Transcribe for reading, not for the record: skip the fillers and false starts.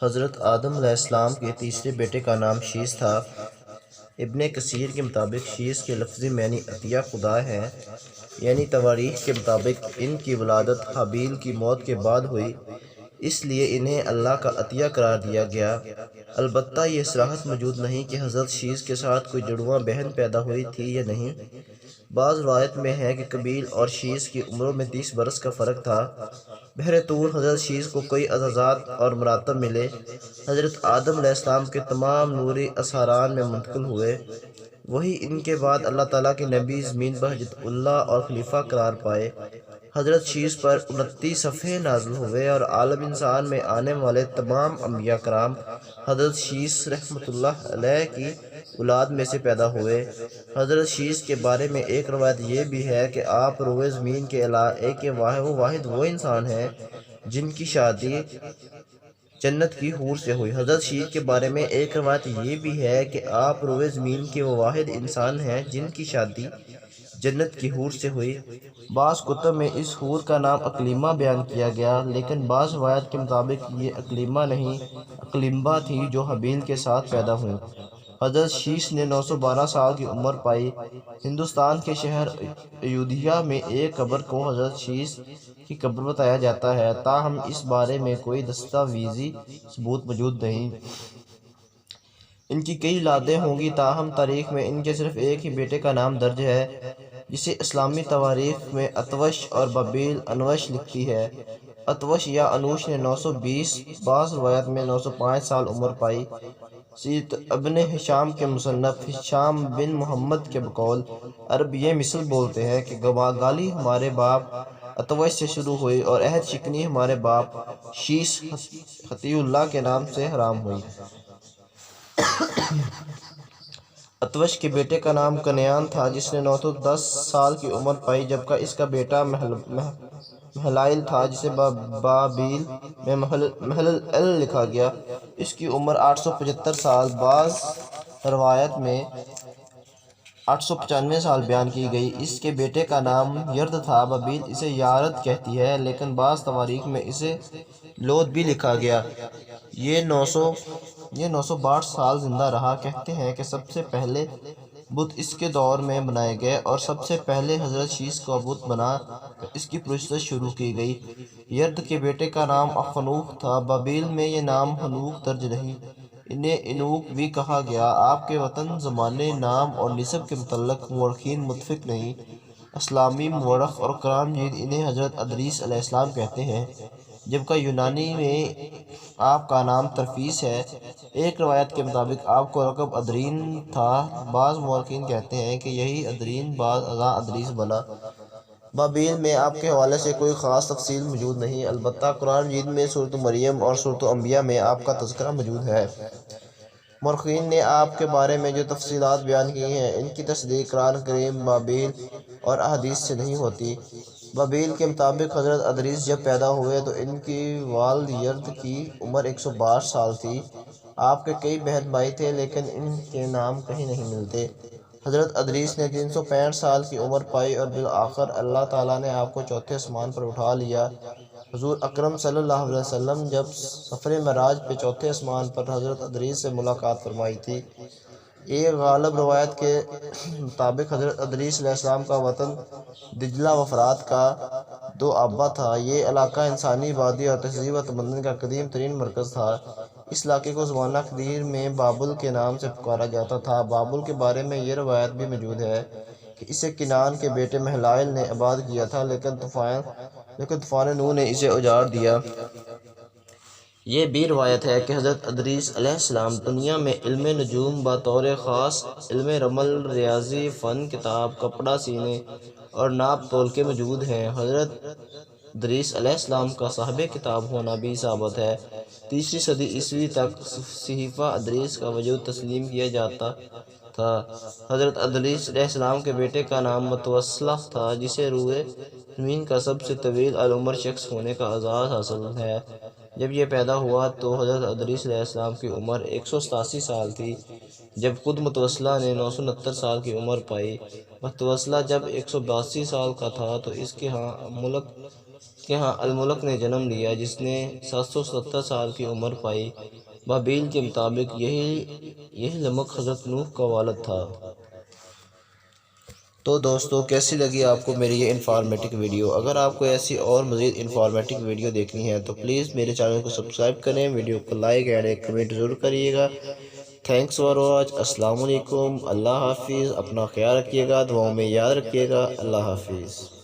حضرت آدم علیہ السلام کے تیسرے بیٹے کا نام شیس تھا۔ ابن کثیر کے مطابق شیس کے لفظی معنی عطیہ خدا ہے، یعنی تواریخ کے مطابق ان کی ولادت حابیل کی موت کے بعد ہوئی، اس لیے انہیں اللہ کا عطیہ قرار دیا گیا۔ البتہ یہ صراحت موجود نہیں کہ حضرت شیس کے ساتھ کوئی جڑواں بہن پیدا ہوئی تھی یا نہیں۔ بعض روایت میں ہے کہ قابیل اور شیس کی عمروں میں 30 برس کا فرق تھا۔ بحر طور حضرت شیس کو کئی اعزازات اور مراتب ملے۔ حضرت آدم علیہ السلام کے تمام نوری اثاران میں منتقل ہوئے، وہی ان کے بعد اللہ تعالیٰ کے نبی زمین پر حجت اللہ اور خلیفہ قرار پائے۔ حضرت شیس پر 29 صفحے نازل ہوئے اور عالم انسان میں آنے والے تمام انبیاء کرام حضرت شیس رحمۃ اللہ علیہ کی اولاد میں سے پیدا ہوئے۔ حضرت شیس کے بارے میں ایک روایت یہ بھی ہے کہ آپ روئے زمین کے علاقے کے واحد وہ انسان ہیں جن کی شادی جنت کی حور سے ہوئی۔ حضرت شیس کے بارے میں ایک روایت یہ بھی ہے کہ آپ روئے زمین کے وہ واحد انسان ہیں جن کی شادی جنت کی حور سے ہوئی۔ بعض کتب میں اس حور کا نام اقلیمہ بیان کیا گیا، لیکن بعض روایت کے مطابق یہ اقلیمہ نہیں، اقلمبہ تھی جو حابیل کے ساتھ پیدا ہوئی۔ حضرت شیس نے 912 سال کی عمر پائی۔ ہندوستان کے شہر ایودھیا میں ایک قبر کو حضرت شیس کی قبر بتایا جاتا ہے، تاہم اس بارے میں کوئی دستاویزی ثبوت موجود نہیں۔ ان کی کئی اولادیں ہوں گی، تاہم تاریخ میں ان کے صرف ایک ہی بیٹے کا نام درج ہے، جسے اسلامی تواریخ میں اتوش اور بابیل انوش لکھتی ہے۔ اتوش یا انوش نے 920، بعض روایت میں 905 سال عمر پائی۔ سیرت ابن ہشام کے مصنف ہشام بن محمد کے بقول عرب یہ مثل بولتے ہیں کہ گالی ہمارے باپ اتوش سے شروع ہوئی اور عہد شکنی ہمارے باپ شیس حتی اللہ کے نام سے حرام ہوئی۔ اتوش کے بیٹے کا نام کنعان تھا جس نے 910 سال کی عمر پائی، جبکہ اس کا بیٹا مہلائل تھا جسے بابیل میں مہلل لکھا گیا۔ اس کی عمر 875 سال، بعض روایت میں 895 سال بیان کی گئی۔ اس کے بیٹے کا نام یرد تھا، بابیل اسے یارد کہتی ہے، لیکن بعض تواریخ میں اسے لود بھی لکھا گیا۔ یہ 962 سال زندہ رہا۔ کہتے ہیں کہ سب سے پہلے بت اس کے دور میں بنائے گئے اور سب سے پہلے حضرت شیس کا بت بنا کر اس کی پرستش شروع کی گئی۔ یرد کے بیٹے کا نام اخنوخ تھا، بابیل میں یہ نام ہنوخ درج نہیں، انہیں انوک بھی کہا گیا۔ آپ کے وطن، زمانے، نام اور نسب کے متعلق مورخین متفق نہیں۔ اسلامی مورخ اور قرآن مجید انہیں حضرت ادریس علیہ السلام کہتے ہیں، جبکہ یونانی میں آپ کا نام ترفیس ہے۔ ایک روایت کے مطابق آپ کو لقب ادرین تھا، بعض مورخین کہتے ہیں کہ یہی ادرین بعد ازاں ادریس بنا۔ بابیل میں آپ کے حوالے سے کوئی خاص تفصیل موجود نہیں، البتہ قرآن مجید میں سورۃ مریم اور سورۃ انبیاء میں آپ کا تذکرہ موجود ہے۔ مورخین نے آپ کے بارے میں جو تفصیلات بیان کی ہیں، ان کی تصدیق قرآن کریم، بابیل اور احادیث سے نہیں ہوتی۔ بابیل کے مطابق حضرت ادریس جب پیدا ہوئے تو ان کی والد یرد کی عمر 162 سال تھی۔ آپ کے کئی بہن بھائی تھے، لیکن ان کے نام کہیں نہیں ملتے۔ حضرت ادریس نے 365 سال کی عمر پائی اور بالآخر اللہ تعالیٰ نے آپ کو چوتھے آسمان پر اٹھا لیا۔ حضور اکرم صلی اللہ علیہ وسلم جب سفر معراج پہ چوتھے آسمان پر حضرت ادریس سے ملاقات فرمائی تھی۔ ایک غالب روایت کے مطابق حضرت ادریس علیہ السلام کا وطن دجلہ و فرات کا دوآبہ تھا۔ یہ علاقہ انسانی آبادی اور تہذیب و تمدن کا قدیم ترین مرکز تھا۔ اس علاقے کو زمانہ قدیم میں بابل کے نام سے پکارا جاتا تھا۔ بابل کے بارے میں یہ روایت بھی موجود ہے کہ اسے کنعان کے بیٹے مہلائل نے آباد کیا تھا، لیکن طوفان نوح نے اسے اجاڑ دیا۔ یہ بھی روایت ہے کہ حضرت ادریس علیہ السلام دنیا میں علم نجوم، بطور خاص علم رمل، ریاضی، فن کتاب، کپڑا سینے اور ناپ تول کے موجود ہیں۔ حضرت ادریس علیہ السلام کا صاحب کتاب ہونا بھی ثابت ہے۔ 3 صدی عیسوی تک صحیفہ ادریس کا وجود تسلیم کیا جاتا تھا۔ حضرت ادریس علیہ السلام کے بیٹے کا نام متوسلہ تھا، جسے روئے زمین کا سب سے طویل العمر شخص ہونے کا اعزاز حاصل ہے۔ جب یہ پیدا ہوا تو حضرت ادریس علیہ السلام کی عمر 187 سال تھی، جب خود متوسلہ نے 969 سال کی عمر پائی۔ متوسلہ جب 182 سال کا تھا تو اس کے ہاں ملک کے ہاں الملک نے جنم لیا، جس نے 770 سال کی عمر پائی۔ بابیل کے مطابق یہی لمک حضرت نوح کا والد تھا۔ تو دوستو، کیسی لگی آپ کو میری یہ انفارمیٹک ویڈیو؟ اگر آپ کو ایسی اور مزید انفارمیٹک ویڈیو دیکھنی ہے تو پلیز میرے چینل کو سبسکرائب کریں، ویڈیو کو لائک اینڈ ایک کمنٹ ضرور کریے گا۔ Thanks for watch. السلام علیکم، اللہ حافظ، اپنا خیال رکھیے گا، دعاؤں میں یاد رکھیے گا، اللہ حافظ۔